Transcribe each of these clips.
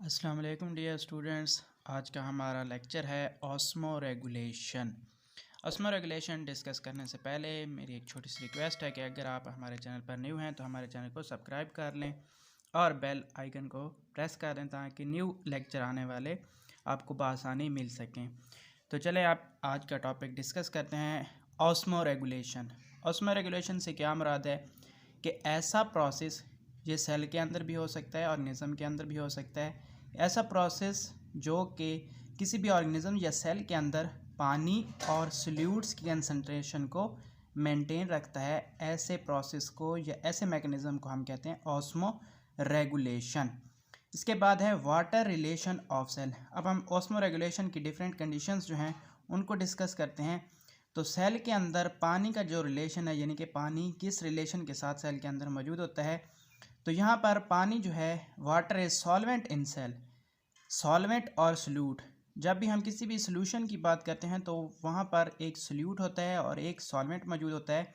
अस्सलाम वालेकुम dear students. आज का हमारा लेक्चर है osmo regulation. Osmo regulation discuss करने से पहले मेरी एक छोटी सी रिक्वेस्ट है कि अगर आप हमारे चैनल पर न्यू हैं तो हमारे चैनल को सब्सक्राइब कर लें और बेल आइकन को प्रेस कर दें ताकि न्यू लेक्चर आने वाले आपको बआसानी मिल सकें। तो चले आप आज का टॉपिक डिस्कस करते हैं ऑस्मो रेगुलेशन। ऑस्मो रेगुलेशन से क्या मुराद है कि ऐसा प्रोसेस ये सेल के अंदर भी हो सकता है, ऑर्गेनिज्म के अंदर भी हो सकता है, ऐसा प्रोसेस जो कि किसी भी ऑर्गेनिज्म या सेल के अंदर पानी और सॉल्यूट्स की कंसंट्रेशन को मेंटेन रखता है, ऐसे प्रोसेस को या ऐसे मैकेनिज्म को हम कहते हैं ऑस्मो रेगुलेशन। इसके बाद है वाटर रिलेशन ऑफ सेल। अब हम ऑस्मो रेगुलेशन की डिफरेंट कंडीशंस जो हैं उनको डिस्कस करते हैं। तो सेल के अंदर पानी का जो रिलेशन है, यानी कि पानी किस रिलेशन के साथ सेल के अंदर मौजूद होता है, तो यहाँ पर पानी जो है water is solvent in cell. Solvent और सॉल्यूट, जब भी हम किसी भी सॉल्यूशन की बात करते हैं तो वहाँ पर एक सॉल्यूट होता है और एक सॉल्वेंट मौजूद होता है।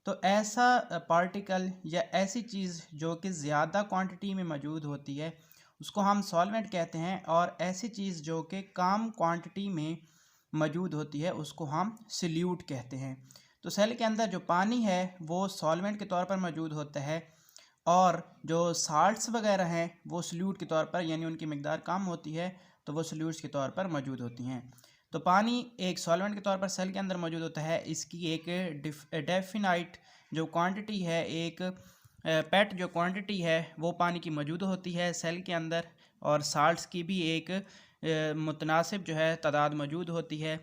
तो ऐसा पार्टिकल या ऐसी चीज़ जो कि ज़्यादा क्वांटिटी में मौजूद होती है उसको हम सॉल्वेंट कहते हैं, और ऐसी चीज़ जो कि कम क्वांटिटी में मौजूद होती है उसको हम सॉल्यूट कहते हैं। तो सेल के अंदर जो पानी है वो सॉल्वेंट के तौर पर मौजूद होता है, और जो साल्ट्स वगैरह हैं वो सॉल्यूट के तौर पर, यानी उनकी मिकदार कम होती है तो वो सॉल्यूट्स के तौर पर मौजूद होती हैं। तो पानी एक सॉल्वेंट के तौर पर सेल के अंदर मौजूद होता है। इसकी एक डेफिनाइट जो क्वांटिटी है, एक पेट जो क्वांटिटी है वो पानी की मौजूद होती है सेल के अंदर, और साल्ट्स की भी एक मुतनासिब जो है तादाद मौजूद होती है।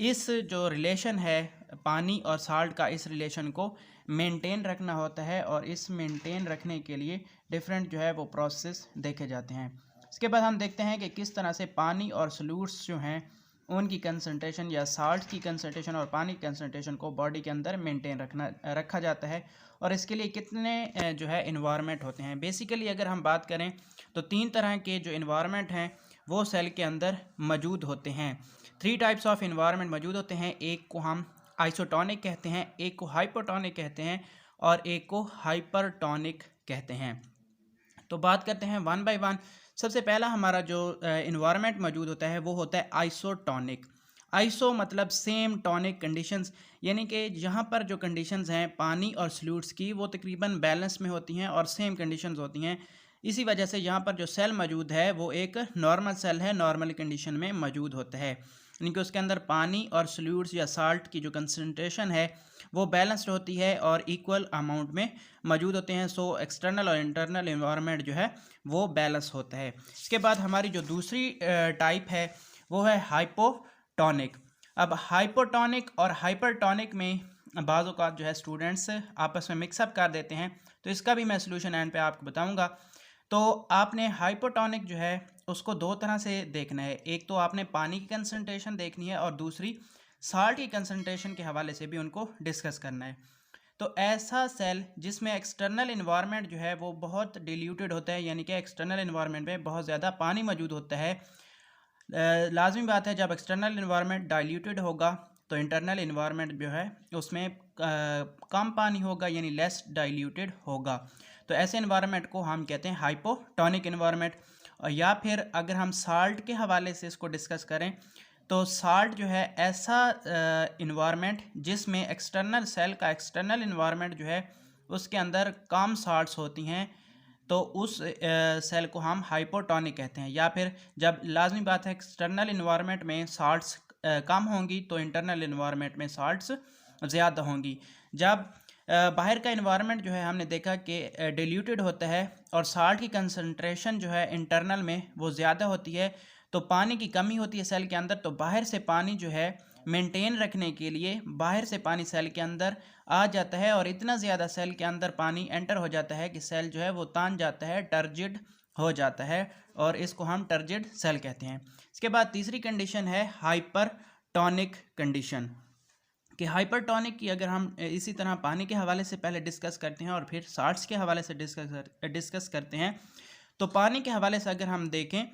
इस जो रिलेशन है पानी और साल्ट का, इस रिलेशन को मेंटेन रखना होता है, और इस मेंटेन रखने के लिए डिफरेंट जो है वो प्रोसेस देखे जाते हैं। इसके बाद हम देखते हैं कि किस तरह से पानी और सॉल्यूट्स जो हैं उनकी कंसंट्रेशन या साल्ट की कंसंट्रेशन और पानी की कंसंट्रेशन को बॉडी के अंदर मेंटेन रखा जाता है, और इसके लिए कितने जो है इन्वायरमेंट होते हैं। बेसिकली अगर हम बात करें तो 3 तरह के जो इन्वायरमेंट हैं वो सेल के अंदर मौजूद होते हैं। 3 टाइप्स ऑफ इन्वायरमेंट मौजूद होते हैं। एक को हम आइसोटोनिक कहते हैं, एक को हाइपोटोनिक कहते हैं, और एक को हाइपरटोनिक कहते हैं। तो बात करते हैं वन बाय वन। सबसे पहला हमारा जो इन्वायरमेंट मौजूद होता है वो होता है आइसोटोनिक। आइसो मतलब सेम, टॉनिक कंडीशंस, यानी कि यहाँ पर जो कंडीशंस हैं पानी और सॉल्यूट्स की वो तकरीबन बैलेंस में होती हैं और सेम कंडीशंस होती हैं। इसी वजह से यहाँ पर जो सेल मौजूद है वो एक नॉर्मल सेल है, नॉर्मल कंडीशन में मौजूद होता है, यानी कि उसके अंदर पानी और सॉल्यूट्स या साल्ट की जो कंसंट्रेशन है वो बैलेंस्ड होती है और इक्वल अमाउंट में मौजूद होते हैं। सो एक्सटर्नल और इंटरनल इन्वायरमेंट जो है वो बैलेंस होता है। इसके बाद हमारी जो दूसरी टाइप है वो है हाइपोटोनिक। अब हाइपोटोनिक और हाइपरटोनिक में बाज़ औक़ात जो है स्टूडेंट्स आपस में मिक्सअप कर देते हैं, तो इसका भी मैं सलूशन एंड पे आपको बताऊंगा। तो आपने हाइपोटोनिक जो है उसको 2 तरह से देखना है। एक तो आपने पानी की कंसंट्रेशन देखनी है, और दूसरी साल्ट की कंसंट्रेशन के हवाले से भी उनको डिस्कस करना है। तो ऐसा सेल जिसमें एक्सटर्नल इन्वायरमेंट जो है वो बहुत डिल्यूटेड होता है, यानी कि एक्सटर्नल इन्वायरमेंट में बहुत ज़्यादा पानी मौजूद होता है। लाजमी बात है जब एक्सटर्नल इन्वायरमेंट डाइल्यूटेड होगा तो इंटरनल इन्वायरमेंट जो है उसमें कम पानी होगा, यानी लेस डाइल्यूटेड होगा। तो ऐसे इन्वायरमेंट को हम कहते हैं हाइपोटोनिक इन्वायरमेंट। या फिर अगर हम साल्ट के हवाले से इसको डिस्कस करें तो साल्ट जो है ऐसा इन्वायरमेंट जिसमें एक्सटर्नल सेल का एक्सटर्नल इन्वायरमेंट जो है उसके अंदर कम साल्ट्स होती हैं, तो उस सेल को हम हाइपोटोनिक कहते हैं। या फिर जब लाजमी बात है एक्सटर्नल इन्वायरमेंट में साल्ट्स कम होंगी तो इंटरनल इन्वायरमेंट में साल्ट्स ज़्यादा होंगी। जब बाहर का इन्वायरमेंट जो है हमने देखा कि डिल्यूटेड होता है और साल्ट की कंसंट्रेशन जो है इंटरनल में वो ज़्यादा होती है, तो पानी की कमी होती है सेल के अंदर, तो बाहर से पानी जो है मेंटेन रखने के लिए बाहर से पानी सेल के अंदर आ जाता है, और इतना ज़्यादा सेल के अंदर पानी एंटर हो जाता है कि सेल जो है वो तान जाता है, टर्जिड हो जाता है, और इसको हम टर्जिड सेल कहते हैं। इसके बाद तीसरी कंडीशन है हाइपरटोनिक कंडीशन। कि हाइपरटोनिक की अगर हम इसी तरह पानी के हवाले से पहले डिस्कस करते हैं और फिर साल्ट्स के हवाले से डिस्कस करते हैं। तो पानी के हवाले से अगर हम देखें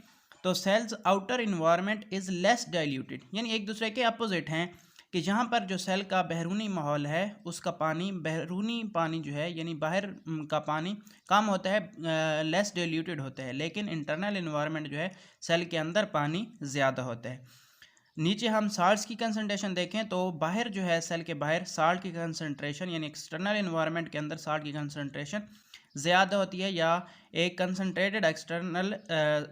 तो cell's outer environment is less diluted, यानी एक दूसरे के अपोजिट हैं कि जहाँ पर जो सेल का बैरूनी माहौल है उसका पानी, बैरूनी पानी जो है यानी बाहर का पानी कम होता है, लेस डिल्यूटेड होता है, लेकिन इंटरनल इन्वायरमेंट जो है सेल के अंदर पानी ज़्यादा होता है। नीचे हम साल्ट्स की कंसंट्रेशन देखें तो बाहर जो है सेल के बाहर साल्ट की कंसंट्रेशन यानी एक्सटर्नल इन्वायरमेंट के अंदर साल्ट की कंसंट्रेशन ज़्यादा होती है या एक कंसनट्रेटेड एक्सटर्नल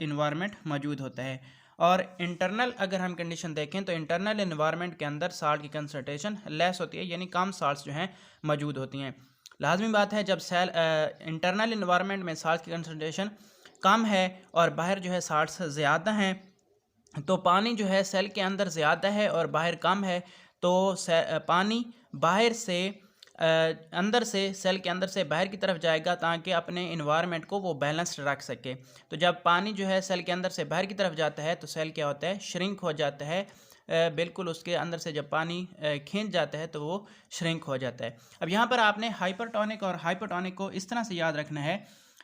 इन्वायरमेंट मौजूद होता है। और इंटरनल अगर हम कंडीशन देखें तो इंटरनल इन्वायरमेंट के अंदर साल्ट की कंसंट्रेशन लेस होती है यानी कम साल्ट्स जो हैं मौजूद होती हैं। लाजमी बात है जब सेल इंटरनल इन्वायरमेंट में साल्ट की कंसंट्रेशन कम है और बाहर जो है साल्ट्स ज़्यादा हैं तो पानी जो है सेल के अंदर ज़्यादा है और बाहर कम है तो पानी बाहर से अंदर से सेल के अंदर से बाहर की तरफ जाएगा ताकि अपने इन्वायरमेंट को वो बैलेंस्ड रख सके। तो जब पानी जो है सेल के अंदर से बाहर की तरफ जाता है तो सेल क्या होता है, श्रिंक हो जाता है। बिल्कुल उसके अंदर से जब पानी खींच जाता है तो वो श्रिंक हो जाता है। अब यहाँ पर आपने हाइपरटोनिक और हाइपोटोनिक को इस तरह से याद रखना है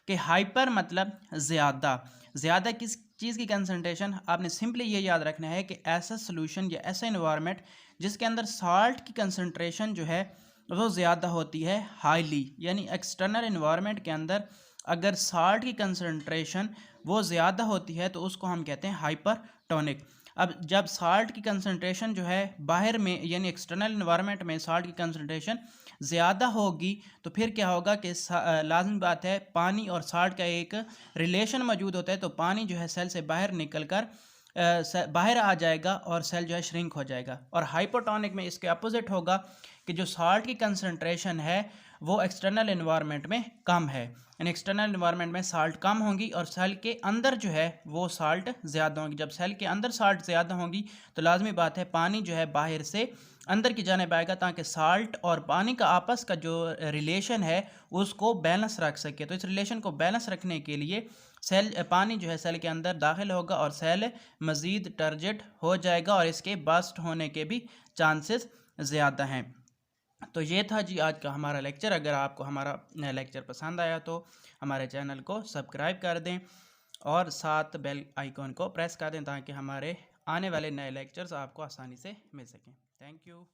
कि हाइपर मतलब ज़्यादा किस चीज़ की कंसंट्रेशन, आपने सिंपली ये याद रखना है कि ऐसा सोल्यूशन या ऐसा इन्वायरमेंट जिसके अंदर साल्ट की कंसंट्रेशन जो है वो ज़्यादा होती है हाईली, यानी एक्सटर्नल इन्वायरमेंट के अंदर अगर साल्ट की कंसंट्रेशन वो ज़्यादा होती है तो उसको हम कहते हैं हाइपरटोनिक। अब जब साल्ट की कंसंट्रेशन जो है बाहर में यानी एक्सटर्नल इन्वायरमेंट में साल्ट की कंसंट्रेशन ज़्यादा होगी तो फिर क्या होगा कि लाजमी बात है पानी और साल्ट का एक रिलेशन मौजूद होता है, तो पानी जो है सेल से बाहर निकल कर बाहर आ जाएगा और सेल जो है श्रिंक हो जाएगा। और हाइपोटोनिक में इसके अपोजिट होगा कि जो साल्ट की कंसंट्रेशन है वो एक्सटर्नल इन्वायरमेंट में कम है, यानी एक्सटर्नल इन्वायरमेंट में साल्ट कम होंगी और सेल के अंदर जो है वो साल्ट ज़्यादा होंगी। जब सेल के अंदर साल्ट ज़्यादा होंगी तो लाजमी बात है पानी जो है बाहर से अंदर की जानिब आएगा ताकि साल्ट और पानी का आपस का जो रिलेशन है उसको बैलेंस रख सके। तो इस रिलेशन को बैलेंस रखने के लिए पानी जो है सेल के अंदर दाखिल होगा और सेल मज़ीद टर्जिट हो जाएगा और इसके बस्ट होने के भी चांसेस ज़्यादा हैं। तो ये था जी आज का हमारा लेक्चर। अगर आपको हमारा लेक्चर पसंद आया तो हमारे चैनल को सब्सक्राइब कर दें और साथ बेल आइकॉन को प्रेस कर दें ताकि हमारे आने वाले नए लेक्चर्स आपको आसानी से मिल सकें। Thank you.